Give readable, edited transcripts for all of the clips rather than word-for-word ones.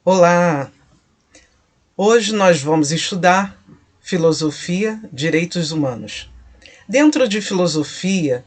Olá! Hoje nós vamos estudar filosofia, direitos humanos. Dentro de filosofia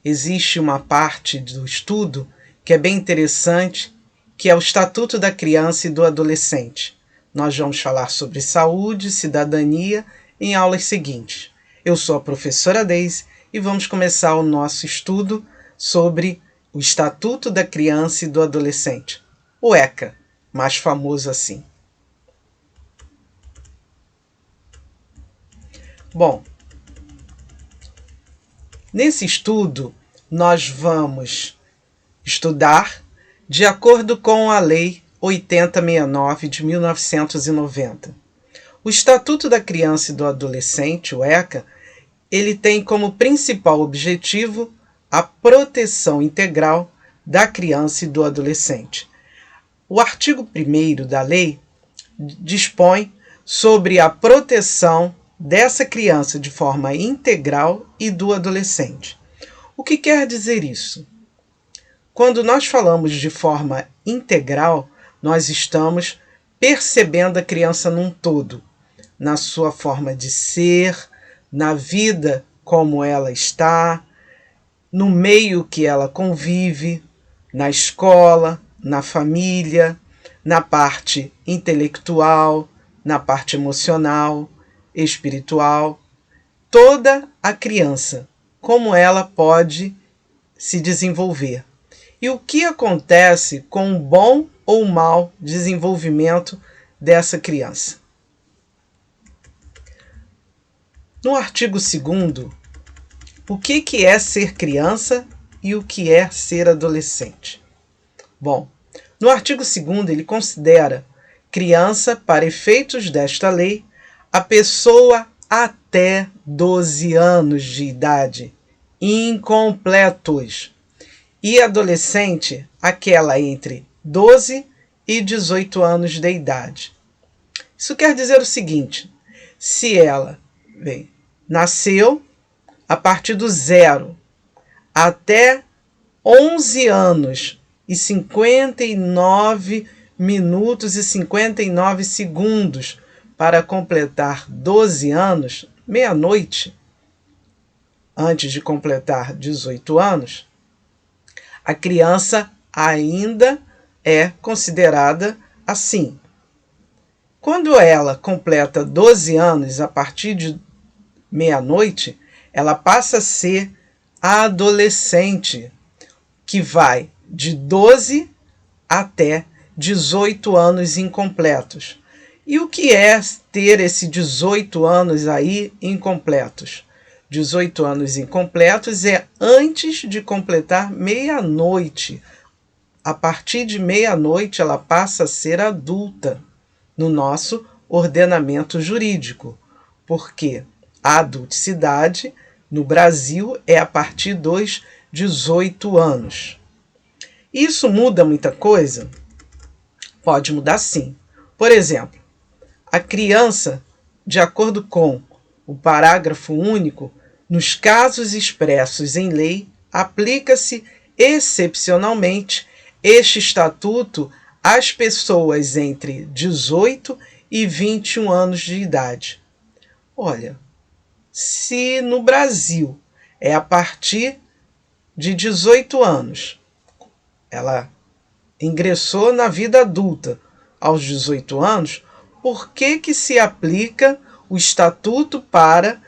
existe uma parte do estudo que é bem interessante, que é o Estatuto da Criança e do Adolescente. Nós vamos falar sobre saúde, cidadania em aulas seguintes. Eu sou a professora Deise e vamos começar o nosso estudo sobre o Estatuto da Criança e do Adolescente, o ECA, mais famoso assim. Bom, nesse estudo nós vamos estudar de acordo com a Lei 8069 de 1990. O Estatuto da Criança e do Adolescente, o ECA, ele tem como principal objetivo a proteção integral da criança e do adolescente. O artigo 1º da lei dispõe sobre a proteção dessa criança de forma integral e do adolescente. O que quer dizer isso? Quando nós falamos de forma integral, nós estamos percebendo a criança num todo, na sua forma de ser, na vida como ela está, no meio que ela convive, na escola, na família, na parte intelectual, na parte emocional, espiritual, toda a criança, como ela pode se desenvolver. E o que acontece com o bom ou mau desenvolvimento dessa criança. No artigo 2º, o que é ser criança e o que é ser adolescente? Bom, no artigo 2º ele considera criança, para efeitos desta lei, a pessoa até 12 anos de idade, incompletos, e adolescente, aquela entre 12 e 18 anos de idade. Isso quer dizer o seguinte: se ela nasceu a partir do 0 até 11 anos e 59 minutos e 59 segundos para completar 12 anos, meia-noite, antes de completar 18 anos, a criança ainda é considerada assim. Quando ela completa 12 anos, a partir de meia-noite, ela passa a ser adolescente, que vai de 12 até 18 anos incompletos. E o que é ter esses 18 anos aí incompletos? 18 anos incompletos é antes de completar meia-noite. A partir de meia-noite ela passa a ser adulta no nosso ordenamento jurídico, porque a adulticidade no Brasil é a partir dos 18 anos. Isso muda muita coisa? Pode mudar sim. Por exemplo, a criança, de acordo com o parágrafo único, nos casos expressos em lei, aplica-se excepcionalmente este estatuto às pessoas entre 18 e 21 anos de idade. Olha, se no Brasil é a partir de 18 anos, ela ingressou na vida adulta aos 18 anos, por que se aplica o estatuto para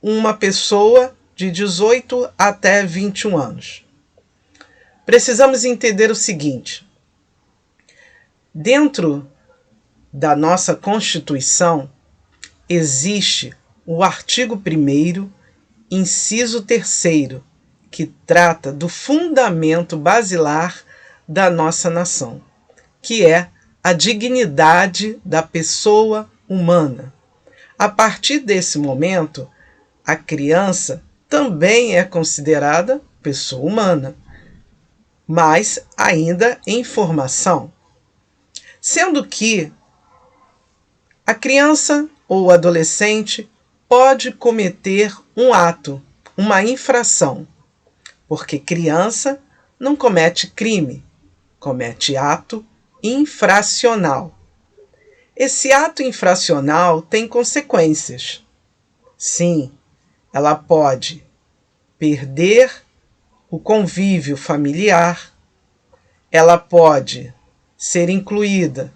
uma pessoa de 18 até 21 anos? Precisamos entender o seguinte: dentro da nossa Constituição existe o artigo 1º, inciso 3º, que trata do fundamento basilar da nossa nação, que é a dignidade da pessoa humana. A partir desse momento, a criança também é considerada pessoa humana, mas ainda em formação. Sendo que a criança ou adolescente pode cometer um ato, uma infração, porque criança não comete crime, comete ato infracional. Esse ato infracional tem consequências. Sim, ela pode perder o convívio familiar, ela pode ser incluída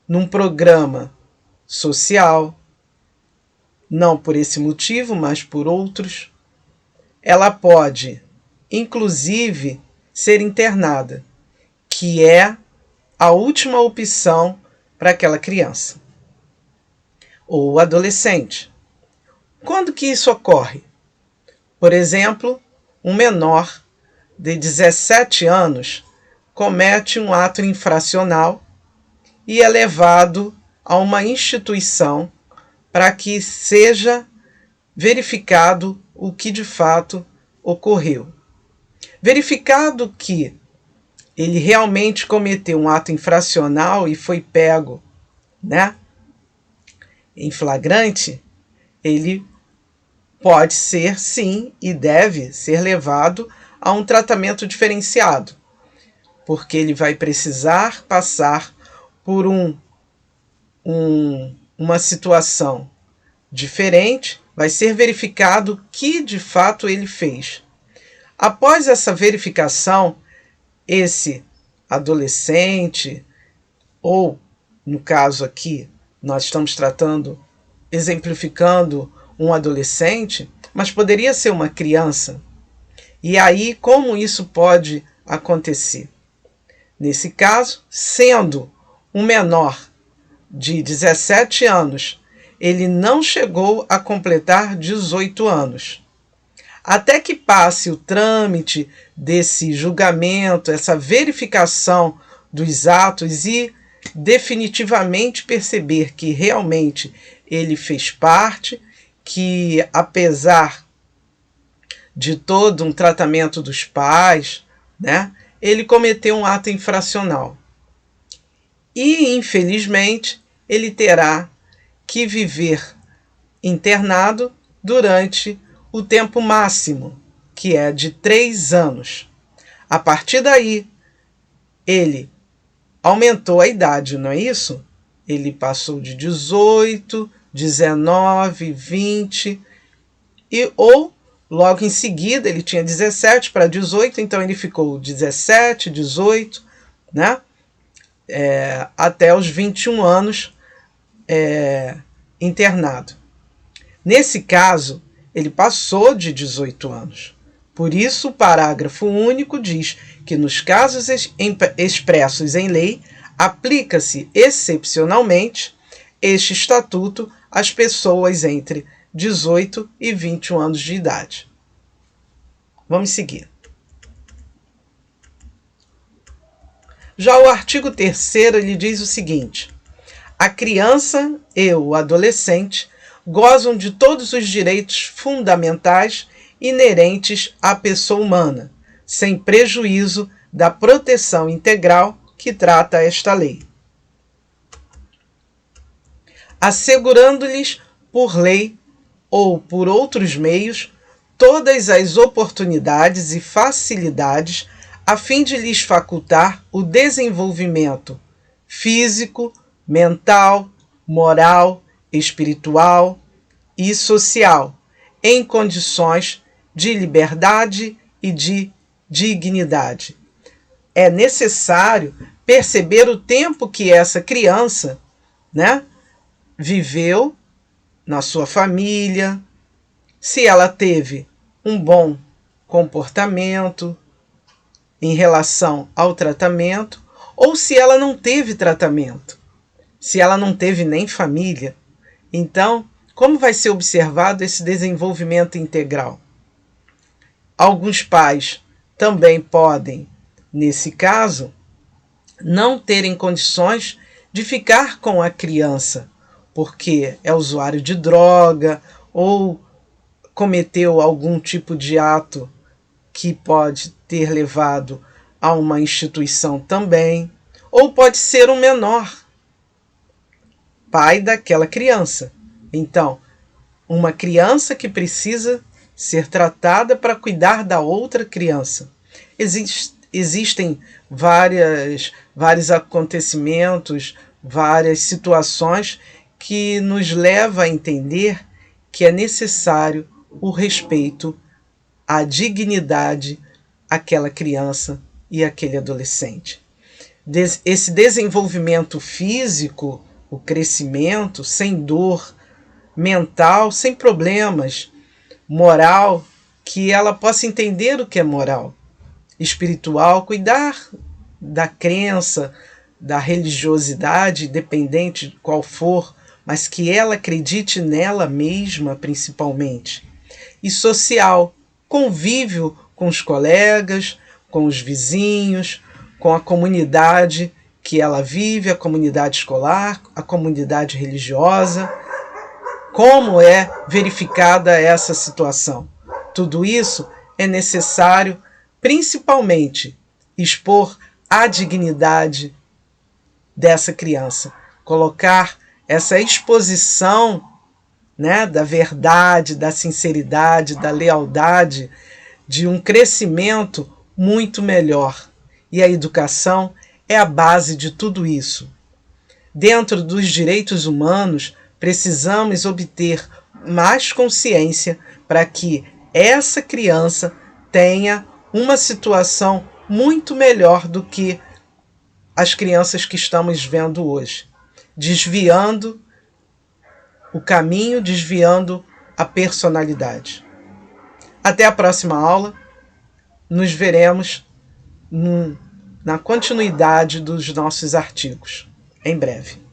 num programa social, não por esse motivo, mas por outros. Ela pode, inclusive, ser internada, que é a última opção para aquela criança ou adolescente. Quando que isso ocorre? Por exemplo, um menor de 17 anos comete um ato infracional e é levado a uma instituição para que seja verificado o que de fato ocorreu. Verificado que ele realmente cometeu um ato infracional e foi pego, em flagrante, ele pode ser, sim, e deve ser levado a um tratamento diferenciado, porque ele vai precisar passar por uma situação diferente, vai ser verificado o que de fato ele fez. Após essa verificação, esse adolescente, ou no caso aqui, nós estamos exemplificando um adolescente, mas poderia ser uma criança. E aí, como isso pode acontecer? Nesse caso, sendo um menor de 17 anos, ele não chegou a completar 18 anos. Até que passe o trâmite desse julgamento, essa verificação dos atos e definitivamente perceber que realmente ele fez parte, que apesar de todo um tratamento dos pais, ele cometeu um ato infracional. E, infelizmente, ele terá que viver internado durante o tempo máximo, que é de 3 anos. A partir daí, ele aumentou a idade, não é isso? Ele passou de 18, 19, 20, ou logo em seguida ele tinha 17 para 18, então ele ficou 17, 18, até os 21 anos internado. Nesse caso, ele passou de 18 anos. Por isso, o parágrafo único diz que nos casos expressos em lei, aplica-se excepcionalmente este estatuto às pessoas entre 18 e 21 anos de idade. Vamos seguir. Já o artigo 3º, ele diz o seguinte: a criança e o adolescente gozam de todos os direitos fundamentais inerentes à pessoa humana, sem prejuízo da proteção integral que trata esta lei, assegurando-lhes por lei ou por outros meios todas as oportunidades e facilidades a fim de lhes facultar o desenvolvimento físico, mental, moral, espiritual e social, em condições de liberdade e de dignidade. É necessário perceber o tempo que essa criança, viveu na sua família, se ela teve um bom comportamento em relação ao tratamento, ou se ela não teve tratamento, se ela não teve nem família. Então, como vai ser observado esse desenvolvimento integral? Alguns pais também podem, nesse caso, não terem condições de ficar com a criança, porque é usuário de droga ou cometeu algum tipo de ato que pode ter levado a uma instituição também, ou pode ser um menor, pai daquela criança. Então, uma criança que precisa ser tratada para cuidar da outra criança. existem vários acontecimentos, várias situações que nos levam a entender que é necessário o respeito à dignidade àquela criança e àquele adolescente. Esse desenvolvimento físico, o crescimento sem dor, mental, sem problemas, moral, que ela possa entender o que é moral, espiritual, cuidar da crença, da religiosidade, independente de qual for, mas que ela acredite nela mesma principalmente. E social, convívio com os colegas, com os vizinhos, com a comunidade que ela vive, a comunidade escolar, a comunidade religiosa. Como é verificada essa situação? Tudo isso é necessário, principalmente, expor a dignidade dessa criança, colocar essa exposição, né, da verdade, da sinceridade, da lealdade, de um crescimento muito melhor. E a educação é a base de tudo isso. Dentro dos direitos humanos, precisamos obter mais consciência para que essa criança tenha uma situação muito melhor do que as crianças que estamos vendo hoje, desviando o caminho, desviando a personalidade. Até a próxima aula, nos veremos na continuidade dos nossos artigos, em breve.